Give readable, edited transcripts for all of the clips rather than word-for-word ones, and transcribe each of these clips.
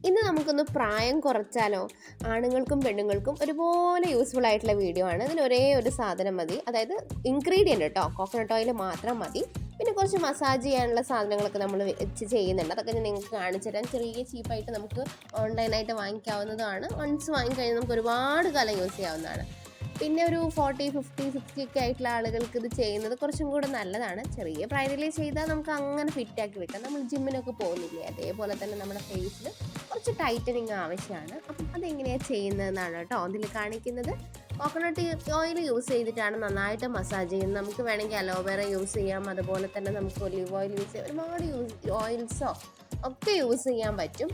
ഇന്ന് നമുക്കൊന്ന് പ്രായം കുറച്ചാലോ? ആണുങ്ങൾക്കും പെണ്ണുങ്ങൾക്കും ഒരുപോലെ യൂസ്ഫുൾ ആയിട്ടുള്ള വീഡിയോ ആണ്. ഇതിന് ഒരേ ഒരു സാധനം മതി, അതായത് ഇൻഗ്രീഡിയൻറ്റ് കേട്ടോ, കോക്കനട്ട് ഓയിൽ മാത്രം മതി. പിന്നെ കുറച്ച് മസാജ് ചെയ്യാനുള്ള സാധനങ്ങളൊക്കെ നമ്മൾ വെച്ച് ചെയ്യുന്നുണ്ട്. അതൊക്കെ ഞാൻ നിങ്ങൾക്ക് കാണിച്ചു തരാം. ചെറിയ ചീപ്പായിട്ട് നമുക്ക് ഓൺലൈനായിട്ട് വാങ്ങിക്കാവുന്നതാണ്. വൺസ് വാങ്ങിക്കഴിഞ്ഞാൽ നമുക്ക് ഒരുപാട് കാലം യൂസ് ചെയ്യാവുന്നതാണ്. പിന്നെ ഒരു 40, 50, 60 ഒക്കെ ആയിട്ടുള്ള ആളുകൾക്ക് ഇത് ചെയ്യുന്നത് കുറച്ചും കൂടെ നല്ലതാണ്. ചെറിയ പ്രായത്തിലേ ചെയ്താൽ നമുക്ക് അങ്ങനെ ഫിറ്റാക്കി വെക്കാം. നമ്മൾ ജിമ്മിനൊക്കെ പോകുന്നില്ലേ, അതേപോലെ തന്നെ നമ്മുടെ ഫേസിൽ കുറച്ച് ടൈറ്റനിങ് ആവശ്യമാണ്. അപ്പം അതെങ്ങനെയാണ് ചെയ്യുന്നതെന്നാണ് കേട്ടോ അതിൽ കാണിക്കുന്നത്. കോക്കനട്ട് ഓയിൽ യൂസ് ചെയ്തിട്ടാണ് നന്നായിട്ട് മസാജ് ചെയ്യുന്നത്. നമുക്ക് വേണമെങ്കിൽ അലോവേറ യൂസ് ചെയ്യാം, അതുപോലെ തന്നെ നമുക്ക് ഒലിവ് ഓയിൽ യൂസ് ചെയ്യാം. ഒരുപാട് ഓയിൽസോ ഒക്കെ യൂസ് ചെയ്യാൻ പറ്റും.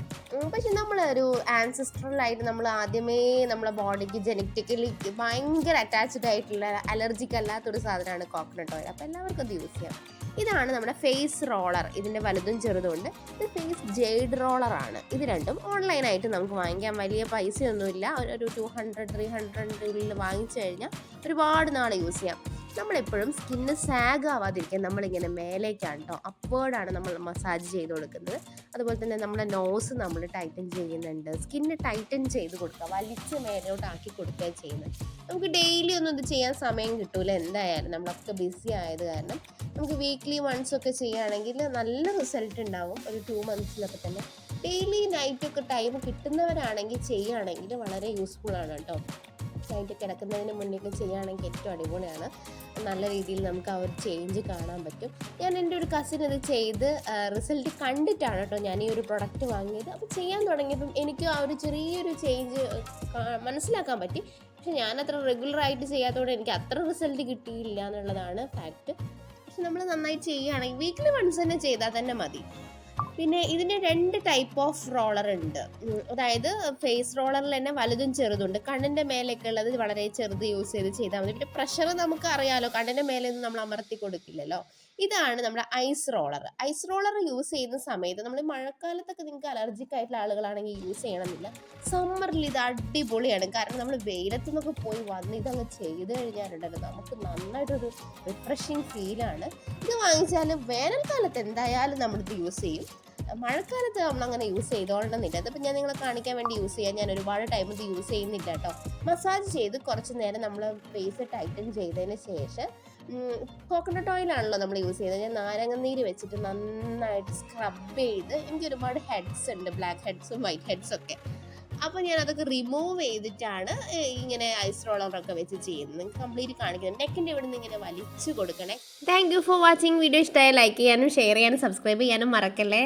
പക്ഷെ നമ്മളൊരു ആൻസിസ്ട്രലായിട്ട് നമ്മൾ ആദ്യമേ നമ്മളെ ബോഡിക്ക് ജനറ്റിക്കലി ഭയങ്കര അറ്റാച്ച്ഡ് ആയിട്ടുള്ള അലർജിക്ക് അല്ലാത്തൊരു സാധനമാണ് കോക്കനട്ട് ഓയിൽ. അപ്പോൾ എല്ലാവർക്കും അത് യൂസ് ചെയ്യാം. ഇതാണ് നമ്മുടെ ഫേസ് റോളർ. ഇതിൻ്റെ വലുതും ചെറുതും ഉണ്ട്. ഇത് ഫേസ് ജെയ്ഡ് റോളറാണ്. ഇത് രണ്ടും ഓൺലൈനായിട്ട് നമുക്ക് വാങ്ങിക്കാം. വലിയ പൈസയൊന്നുമില്ല. ഒരു 200, 300 വാങ്ങിച്ചു കഴിഞ്ഞാൽ ഒരുപാട് നാൾ യൂസ് ചെയ്യാം. നമ്മളെപ്പോഴും സ്കിന്ന് സാഗ് ആവാതിരിക്കാൻ നമ്മളിങ്ങനെ മേലേക്കാണ് കേട്ടോ, അപ്വേർഡാണ് നമ്മൾ മസാജ് ചെയ്ത് കൊടുക്കുന്നത്. അതുപോലെ തന്നെ നമ്മുടെ നോസ് നമ്മൾ ടൈറ്റൻ ചെയ്യുന്നുണ്ട്. സ്കിന്ന് ടൈറ്റൻ ചെയ്ത് കൊടുക്കുക, വലിച്ച് മേലോട്ട് ആക്കി കൊടുക്കുക ചെയ്യുന്നത്. നമുക്ക് ഡെയിലി ഒന്നും ഇത് ചെയ്യാൻ സമയം കിട്ടൂല. എന്തായാലും നമ്മളൊക്കെ ബിസി ആയത് കാരണം നമുക്ക് വീക്ക്ലി വൺസ് ഒക്കെ ചെയ്യുകയാണെങ്കിൽ നല്ല റിസൾട്ട് ഉണ്ടാവും. ഒരു 2 monthsലൊക്കെ തന്നെ ഡെയിലി നൈറ്റൊക്കെ ടൈം കിട്ടുന്നവരാണെങ്കിൽ ചെയ്യുകയാണെങ്കിൽ വളരെ യൂസ്ഫുൾ ആണ് കേട്ടോ. നൈറ്റ് കിടക്കുന്നതിന് മുന്നേ ചെയ്യുകയാണെങ്കിൽ ഏറ്റവും അടിപൊളിയാണ്. നല്ല രീതിയിൽ നമുക്ക് ആ ഒരു ചേഞ്ച് കാണാൻ പറ്റും. ഞാൻ എൻ്റെ ഒരു കസിൻ ഇത് ചെയ്ത് റിസൾട്ട് കണ്ടിട്ടാണ് കേട്ടോ ഞാൻ ഈ ഒരു പ്രൊഡക്റ്റ് വാങ്ങിയത്. അപ്പോൾ ചെയ്യാൻ തുടങ്ങിയപ്പം എനിക്ക് ആ ഒരു ചെറിയൊരു ചേഞ്ച് മനസ്സിലാക്കാൻ പറ്റി. പക്ഷെ ഞാനത്ര റെഗുലറായിട്ട് ചെയ്യാത്തതുകൊണ്ട് എനിക്ക് അത്ര റിസൾട്ട് കിട്ടിയില്ല എന്നുള്ളതാണ് ഫാക്റ്റ്. പക്ഷെ നമ്മൾ നന്നായി ചെയ്യുകയാണെങ്കിൽ വീക്ക്ലി വൺസ് തന്നെ ചെയ്താൽ തന്നെ മതി. പിന്നെ ഇതിൻ്റെ 2 ടൈപ്പ് ഓഫ് റോളർ ഉണ്ട്. അതായത് ഫേസ് റോളറിൽ തന്നെ വലുതും ചെറുതുണ്ട്. കണ്ണിൻ്റെ മേലേക്ക് ഉള്ളത് വളരെ ചെറുത് യൂസ് ചെയ്താൽ മതി. പിന്നെ പ്രഷർ നമുക്ക് അറിയാമല്ലോ, കണ്ണിൻ്റെ മേലെയൊന്നും നമ്മൾ അമർത്തി കൊടുക്കില്ലല്ലോ. ഇതാണ് നമ്മുടെ ice roller. Ice roller use ചെയ്യുന്ന സമയത്ത് നമ്മൾ മഴക്കാലത്തൊക്കെ നിങ്ങൾക്ക് അലർജിക് ആയിട്ടുള്ള ആളുകളാണെങ്കിൽ യൂസ് ചെയ്യണമെന്നില്ല. സമ്മറിൽ ഇത് അടിപൊളിയാണ്. കാരണം നമ്മൾ വെയിലത്തു നിന്നൊക്കെ പോയി വന്ന് ഇതങ്ങ് ചെയ്ത് കഴിഞ്ഞാലുണ്ടല്ലോ നമുക്ക് നന്നായിട്ടൊരു റിഫ്രഷിങ് ഫീലാണ്. ഇത് വാങ്ങിച്ചാൽ വേനൽക്കാലത്ത് എന്തായാലും നമ്മളിത് യൂസ് ചെയ്യും. മഴക്കാലത്ത് നമ്മളങ്ങനെ യൂസ് ചെയ്തോളണമെന്നില്ല. അതിപ്പോൾ ഞാൻ നിങ്ങളെ കാണിക്കാൻ വേണ്ടി യൂസ് ചെയ്യാം. ഞാൻ ഒരുപാട് ടൈം ഇത് യൂസ് ചെയ്യുന്നില്ല കേട്ടോ. മസാജ് ചെയ്ത് കുറച്ച് നേരം നമ്മൾ ഫേസ് ടൈറ്റൻ ചെയ്തതിന് ശേഷം കോക്കനട്ട് ഓയിലാണല്ലോ നമ്മൾ യൂസ് ചെയ്യുന്നത്. ഞാൻ നാരങ്ങനീര് വെച്ചിട്ട് നന്നായിട്ട് സ്ക്രബ് ചെയ്ത്, എനിക്ക് ഒരുപാട് ഹെഡ്സ് ഉണ്ട്, ബ്ലാക്ക് ഹെഡ്സും വൈറ്റ് ഹെഡ്സും ഒക്കെ. അപ്പോൾ ഞാൻ അതൊക്കെ റിമൂവ് ചെയ്തിട്ടാണ് ഇങ്ങനെ ഐസ് റോളറൊക്കെ വെച്ച് ചെയ്യുന്നത്. കംപ്ലീറ്റ് കാണിക്കുന്നത് നെക്കിൻ്റെ ഇവിടെ നിന്ന് ഇങ്ങനെ വലിച്ചു കൊടുക്കണേ. Thank you for watching. Video ഇഷ്ടമായി ലൈക്ക് ചെയ്യാനും ഷെയർ ചെയ്യാനും സബ്സ്ക്രൈബ് ചെയ്യാനും മറക്കല്ലേ.